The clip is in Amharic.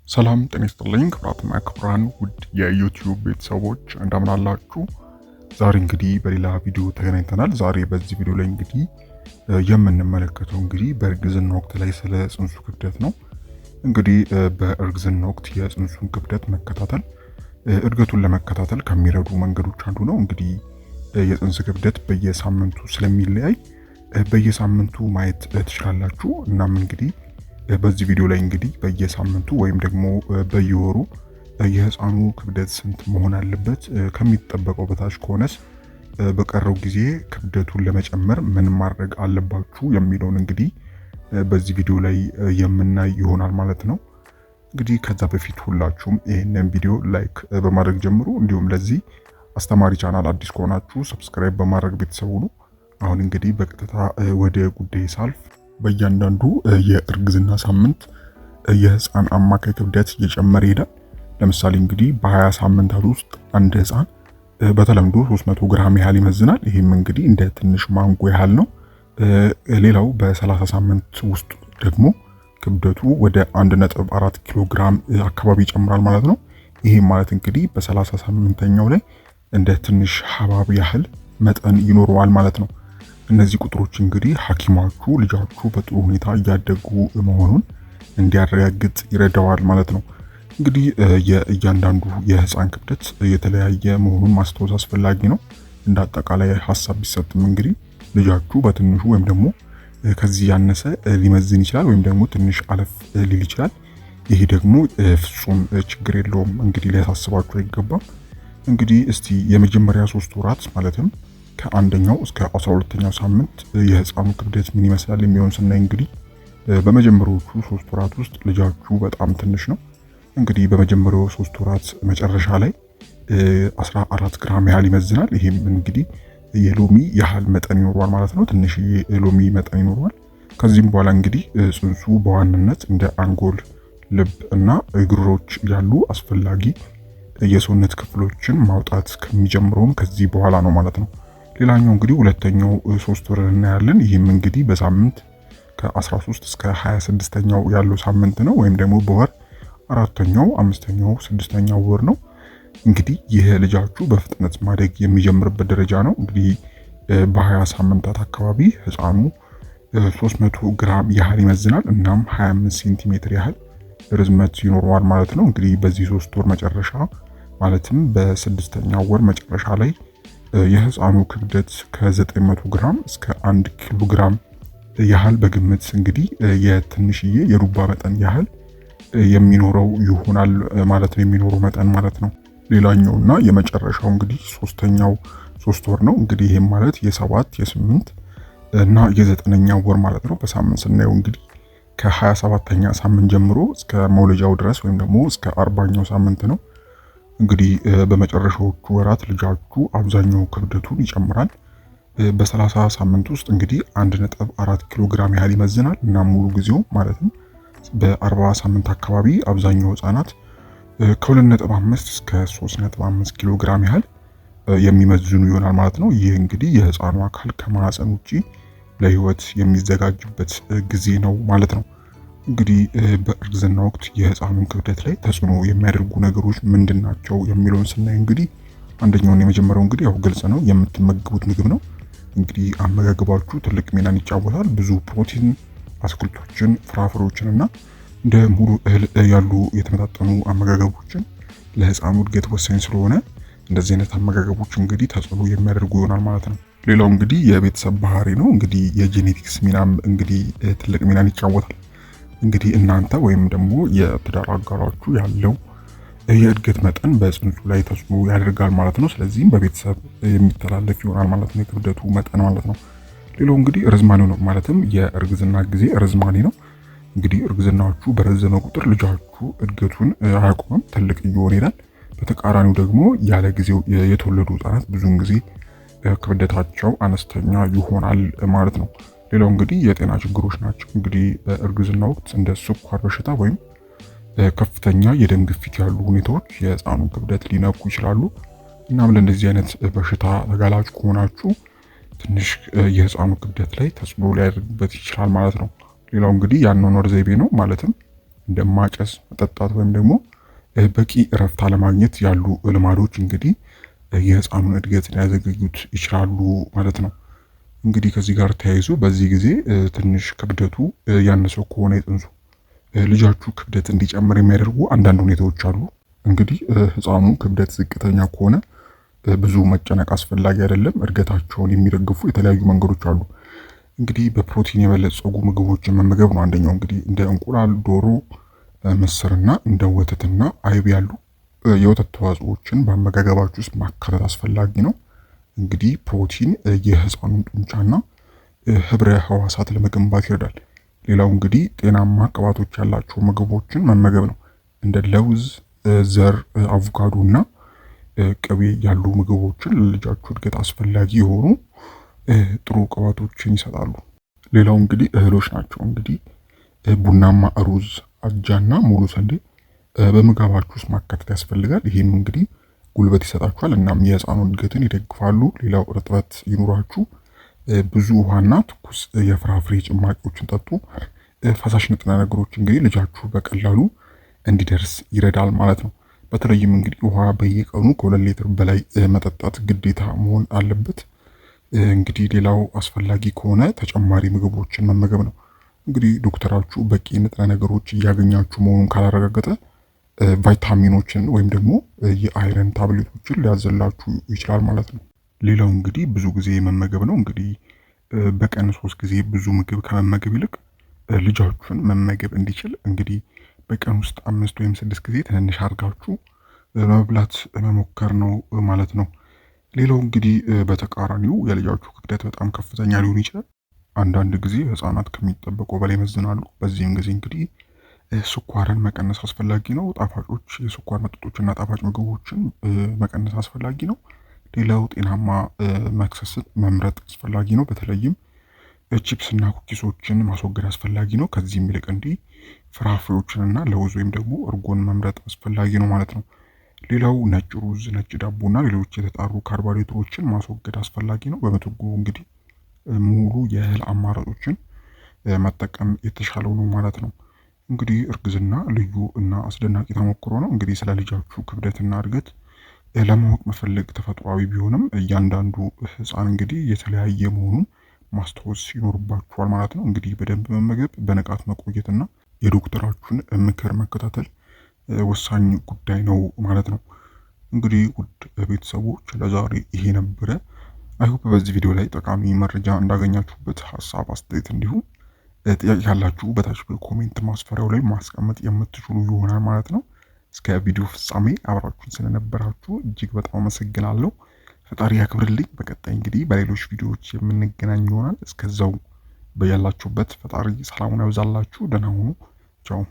ሰላም ጤና ይስጥልኝ ክቡራትና ክቡራን ውድ የዩቲዩብ ቤተሰቦች እንደምን አላችሁ? ዛሬ እንግዲህ በሌላ ቪዲዮ ተገናኝተናል። ዛሬ በዚህ ቪዲዮ ላይ እንግዲህ የምንመለከተው እንግዲህ በእርግዝና ወቅት ላይ ስለ ጽንሱ ክብደት ነው። እንግዲህ በእርግዝና ወቅት የጽንሱን ክብደት መከታተል እድገቱን ለመከታተል ከሚረዱ መንገዶች አንዱ ነው። እንግዲህ የጽንስ ክብደት በየሳምንቱ ስለሚለያይ በየሳምንቱ ማየት ትችላላችሁ። እናም እንግዲህ በዚህ ቪዲዮ ላይ እንግዲህ በየሳምንቱ ወይም ደግሞ በየወሩ የህፃኑ ክብደት ስንት መሆን አለበት፣ ከሚጠበቀው በታች ከሆነስ በቀረው ጊዜ ክብደቱን ለመጨመር ምን ማድረግ አለባችሁ የሚለውን እንግዲህ በዚህ ቪዲዮ ላይ የምናይ ይሆናል ማለት ነው። እንግዲህ ከዛ በፊት ሁላችሁም ይህንን ቪዲዮ ላይክ በማድረግ ጀምሩ። እንዲሁም ለዚህ አስተማሪ ቻናል አዲስ ከሆናችሁ ሰብስክራይብ በማድረግ ቤተሰብ ሁኑ። አሁን እንግዲህ በቀጥታ ወደ ጉዳይ ሳልፍ በእያንዳንዱ የእርግዝና ሳምንት የህፃን አማካይ ክብደት እየጨመረ ይሄዳል። ለምሳሌ እንግዲህ በ20 ሳምንታት ውስጥ አንድ ህፃን በተለምዶ 300 ግራም ያህል ይመዝናል። ይህም እንግዲህ እንደ ትንሽ ማንጎ ያህል ነው። ሌላው በ30 ሳምንት ውስጥ ደግሞ ክብደቱ ወደ 1.4 ኪሎ ግራም አካባቢ ይጨምራል ማለት ነው። ይህም ማለት እንግዲህ በ30 ሳምንተኛው ላይ እንደ ትንሽ ሐብሐብ ያህል መጠን ይኖረዋል ማለት ነው። እነዚህ ቁጥሮች እንግዲህ ሐኪማችሁ ልጃችሁ በጥሩ ሁኔታ እያደጉ መሆኑን እንዲያረጋግጥ ይረዳዋል ማለት ነው። እንግዲህ የእያንዳንዱ የህፃን ክብደት የተለያየ መሆኑን ማስታወስ አስፈላጊ ነው። እንደ አጠቃላይ ሐሳብ ቢሰጥም እንግዲህ ልጃችሁ በትንሹ ወይም ደግሞ ከዚህ ያነሰ ሊመዝን ይችላል፣ ወይም ደግሞ ትንሽ አለፍ ሊል ይችላል። ይሄ ደግሞ ፍጹም ችግር የለውም፣ እንግዲህ ሊያሳስባችሁ አይገባም። እንግዲህ እስቲ የመጀመሪያ 3 ወራት ማለትም ከአንደኛው እስከ 12ኛው ሳምንት የህፃኑ ክብደት ምን ይመስላል የሚሆን ስናይ እንግዲህ በመጀመሪያዎቹ 3 ወራት ውስጥ ልጃችሁ በጣም ትንሽ ነው። እንግዲህ በመጀመሪያው 3 ወራት መጨረሻ ላይ 14 ግራም ያህል ይመዝናል። ይሄም እንግዲህ የሎሚ ያህል መጠን ይኖረዋል ማለት ነው። ትንሽ የሎሚ መጠን ይኖረዋል። ከዚህም በኋላ እንግዲህ ጽንሱ በዋናነት እንደ አንጎል፣ ልብ እና እግሮች ያሉ አስፈላጊ የሰውነት ክፍሎችን ማውጣት ከሚጀምረውም ከዚህ በኋላ ነው ማለት ነው። ሌላኛው እንግዲህ ሁለተኛው 3 ወር እናያለን። ይህም እንግዲህ በሳምንት ከ13 እስከ 26ኛው ያለው ሳምንት ነው፣ ወይም ደግሞ በወር 4ኛው፣ 5ኛው፣ 6ኛው ወር ነው። እንግዲህ ይህ ልጃችሁ በፍጥነት ማደግ የሚጀምርበት ደረጃ ነው። እንግዲህ በ20 ሳምንታት አካባቢ ህፃኑ 300 ግራም ያህል ይመዝናል። እናም 25 ሴንቲሜትር ያህል ርዝመት ይኖረዋል ማለት ነው። እንግዲህ በዚህ 3 ወር መጨረሻ ማለትም በ6ኛው ወር መጨረሻ ላይ የህፃኑ ክብደት ከ900 ግራም እስከ 1 ኪሎ ግራም ያህል በግምት እንግዲህ የትንሽዬ የዱባ መጠን ያህል የሚኖረው ይሆናል ማለት ነው፣ የሚኖረው መጠን ማለት ነው። ሌላኛውና የመጨረሻው እንግዲህ 3ኛው 3 ወር ነው። እንግዲህ ይሄም ማለት የ7 የ8 እና የ9ኛው ወር ማለት ነው። በሳምንት ስናየው እንግዲህ ከ27ኛ ሳምንት ጀምሮ እስከ መውለጃው ድረስ ወይም ደግሞ እስከ 40ኛው ሳምንት ነው። እንግዲህ በመጨረሻዎቹ ወራት ልጃችሁ አብዛኛው ክብደቱን ይጨምራል። በ30 ሳምንት ውስጥ እንግዲህ 1.4 ኪሎ ግራም ያህል ይመዝናል እና ሙሉ ጊዜው ማለትም በ40 ሳምንት አካባቢ አብዛኛው ህፃናት ከ2.5 እስከ 3.5 ኪሎ ግራም ያህል የሚመዝኑ ይሆናል ማለት ነው። ይህ እንግዲህ የህፃኑ አካል ከማህፀን ውጪ ለህይወት የሚዘጋጅበት ጊዜ ነው ማለት ነው። እንግዲህ በእርግዝና ወቅት የህፃኑን ክብደት ላይ ተጽዕኖ የሚያደርጉ ነገሮች ምንድን ናቸው የሚለውን ስናይ እንግዲህ አንደኛውን የመጀመሪያው እንግዲህ ያው ግልጽ ነው፣ የምትመገቡት ምግብ ነው። እንግዲህ አመጋገባችሁ ትልቅ ሚናን ይጫወታል። ብዙ ፕሮቲን፣ አትክልቶችን፣ ፍራፍሬዎችን እና እንደ ሙሉ እህል ያሉ የተመጣጠኑ አመጋገቦችን ለህፃኑ እድገት ወሳኝ ስለሆነ እንደዚህ አይነት አመጋገቦች እንግዲህ ተጽዕኖ የሚያደርጉ ይሆናል ማለት ነው። ሌላው እንግዲህ የቤተሰብ ባህሪ ነው። እንግዲህ የጄኔቲክስ ሚናም እንግዲህ ትልቅ ሚናን ይጫወታል። እንግዲህ እናንተ ወይም ደግሞ የትዳር አጋራችሁ ያለው የእድገት መጠን በጽንሱ ላይ ተጽዕኖ ያደርጋል ማለት ነው። ስለዚህም በቤተሰብ የሚተላለፍ ይሆናል ማለት ነው፣ የክብደቱ መጠን ማለት ነው። ሌላው እንግዲህ ርዝማኔው ነው፣ ማለትም የእርግዝና ጊዜ ርዝማኔ ነው። እንግዲህ እርግዝናችሁ በረዘመ ቁጥር ልጃችሁ እድገቱን አያቆምም፣ ትልቅ እየሆነ ይሄዳል። በተቃራኒው ደግሞ ያለ ጊዜው የተወለዱ ህጻናት ብዙውን ጊዜ ክብደታቸው አነስተኛ ይሆናል ማለት ነው። ሌላው እንግዲህ የጤና ችግሮች ናቸው። እንግዲህ በእርግዝና ወቅት እንደ ስኳር በሽታ ወይም ከፍተኛ የደም ግፊት ያሉ ሁኔታዎች የህፃኑን ክብደት ሊነኩ ይችላሉ። እናም ለእንደዚህ አይነት በሽታ ተጋላጭ ከሆናችሁ ትንሽ የህፃኑ ክብደት ላይ ተጽዕኖ ሊያደርግበት ይችላል ማለት ነው። ሌላው እንግዲህ የአኗኗር ዘይቤ ነው። ማለትም እንደ ማጨስ፣ መጠጣት ወይም ደግሞ በቂ እረፍት አለማግኘት ያሉ ልማዶች እንግዲህ የህፃኑን እድገት ሊያዘገዩት ይችላሉ ማለት ነው። እንግዲህ ከዚህ ጋር ተያይዞ በዚህ ጊዜ ትንሽ ክብደቱ ያነሰው ከሆነ የጽንሱ ልጃችሁ ክብደት እንዲጨምር የሚያደርጉ አንዳንድ ሁኔታዎች አሉ። እንግዲህ ህፃኑ ክብደት ዝቅተኛ ከሆነ ብዙ መጨነቅ አስፈላጊ አይደለም። እድገታቸውን የሚደግፉ የተለያዩ መንገዶች አሉ። እንግዲህ በፕሮቲን የበለጸጉ ምግቦችን መመገብ ነው አንደኛው። እንግዲህ እንደ እንቁላል፣ ዶሮ፣ ምስርና እንደ ወተትና አይብ ያሉ የወተት ተዋጽኦችን በአመጋገባችሁ ውስጥ ማካተት አስፈላጊ ነው። እንግዲህ ፕሮቲን የህፃኑን ጡንቻና ህብረ ህዋሳት ለመገንባት ይረዳል። ሌላው እንግዲህ ጤናማ ቅባቶች ያላቸው ምግቦችን መመገብ ነው። እንደ ለውዝ፣ ዘር፣ አቮካዶ እና ቅቤ ያሉ ምግቦችን ለልጃችሁ እድገት አስፈላጊ የሆኑ ጥሩ ቅባቶችን ይሰጣሉ። ሌላው እንግዲህ እህሎች ናቸው። እንግዲህ ቡናማ ሩዝ፣ አጃና ሙሉ ስንዴ በምግባችሁ ውስጥ ማካተት ያስፈልጋል። ይህም እንግዲህ ጉልበት ይሰጣችኋል እናም የህፃኑን እድገትን ይደግፋሉ። ሌላው እርጥበት ይኑራችሁ። ብዙ ውሃና ትኩስ የፍራፍሬ ጭማቂዎችን ጠጡ። ፈሳሽ ንጥረ ነገሮች እንግዲህ ልጃችሁ በቀላሉ እንዲደርስ ይረዳል ማለት ነው። በተለይም እንግዲህ ውሃ በየቀኑ ከ2 ሊትር በላይ መጠጣት ግዴታ መሆን አለበት። እንግዲህ ሌላው አስፈላጊ ከሆነ ተጨማሪ ምግቦችን መመገብ ነው። እንግዲህ ዶክተራችሁ በቂ ንጥረ ነገሮች እያገኛችሁ መሆኑን ካላረጋገጠ ቫይታሚኖችን ወይም ደግሞ የአይረን ታብሌቶችን ሊያዘላችሁ ይችላል ማለት ነው። ሌላው እንግዲህ ብዙ ጊዜ መመገብ ነው። እንግዲህ በቀን 3 ጊዜ ብዙ ምግብ ከመመገብ ይልቅ ልጃችሁን መመገብ እንዲችል እንግዲህ በቀን ውስጥ 5 ወይም 6 ጊዜ ትንንሽ አድርጋችሁ መብላት መሞከር ነው ማለት ነው። ሌላው እንግዲህ በተቃራኒው የልጃችሁ ክብደት በጣም ከፍተኛ ሊሆን ይችላል። አንዳንድ ጊዜ ህፃናት ከሚጠበቀው በላይ ይመዝናሉ። በዚህም ጊዜ እንግዲህ ስኳርን መቀነስ አስፈላጊ ነው። ጣፋጮች፣ የስኳር መጠጦችና ጣፋጭ ምግቦችን መቀነስ አስፈላጊ ነው። ሌላው ጤናማ መክሰስን መምረጥ አስፈላጊ ነው። በተለይም ቺፕስ እና ኩኪሶችን ማስወገድ አስፈላጊ ነው። ከዚህም ይልቅ እንዲህ ፍራፍሬዎችንና ለውዝ ወይም ደግሞ እርጎን መምረጥ አስፈላጊ ነው ማለት ነው። ሌላው ነጭ ሩዝ፣ ነጭ ዳቦ እና ሌሎች የተጣሩ ካርቦሃይድሬቶችን ማስወገድ አስፈላጊ ነው። በምትኩ እንግዲህ ሙሉ የእህል አማራጮችን መጠቀም የተሻለው ነው ማለት ነው። እንግዲህ እርግዝና ልዩ እና አስደናቂ ተሞክሮ ነው። እንግዲህ ስለ ልጃችሁ ክብደትና እድገት ለማወቅ መፈለግ ተፈጥሯዊ ቢሆንም እያንዳንዱ ህፃን እንግዲህ የተለያየ መሆኑን ማስታወስ ይኖርባችኋል ማለት ነው። እንግዲህ በደንብ መመገብ፣ በንቃት መቆየትና የዶክተራችሁን ምክር መከታተል ወሳኝ ጉዳይ ነው ማለት ነው። እንግዲህ ውድ ቤተሰቦች ለዛሬ ይሄ ነበረ። አይሆፕ በዚህ ቪዲዮ ላይ ጠቃሚ መረጃ እንዳገኛችሁበት፣ ሀሳብ አስተያየት፣ እንዲሁም ጥያቄ ካላችሁ በታች በኮሜንት ማስፈሪያው ላይ ማስቀመጥ የምትችሉ ይሆናል ማለት ነው። እስከ ቪዲዮ ፍጻሜ አብራችሁን ስለነበራችሁ እጅግ በጣም አመሰግናለሁ። ፈጣሪ ያክብርልኝ። በቀጣይ እንግዲህ በሌሎች ቪዲዮዎች የምንገናኝ ይሆናል። እስከዛው በያላችሁበት ፈጣሪ ሰላሙን ያብዛላችሁ። ደህና ሁኑ። ቻው።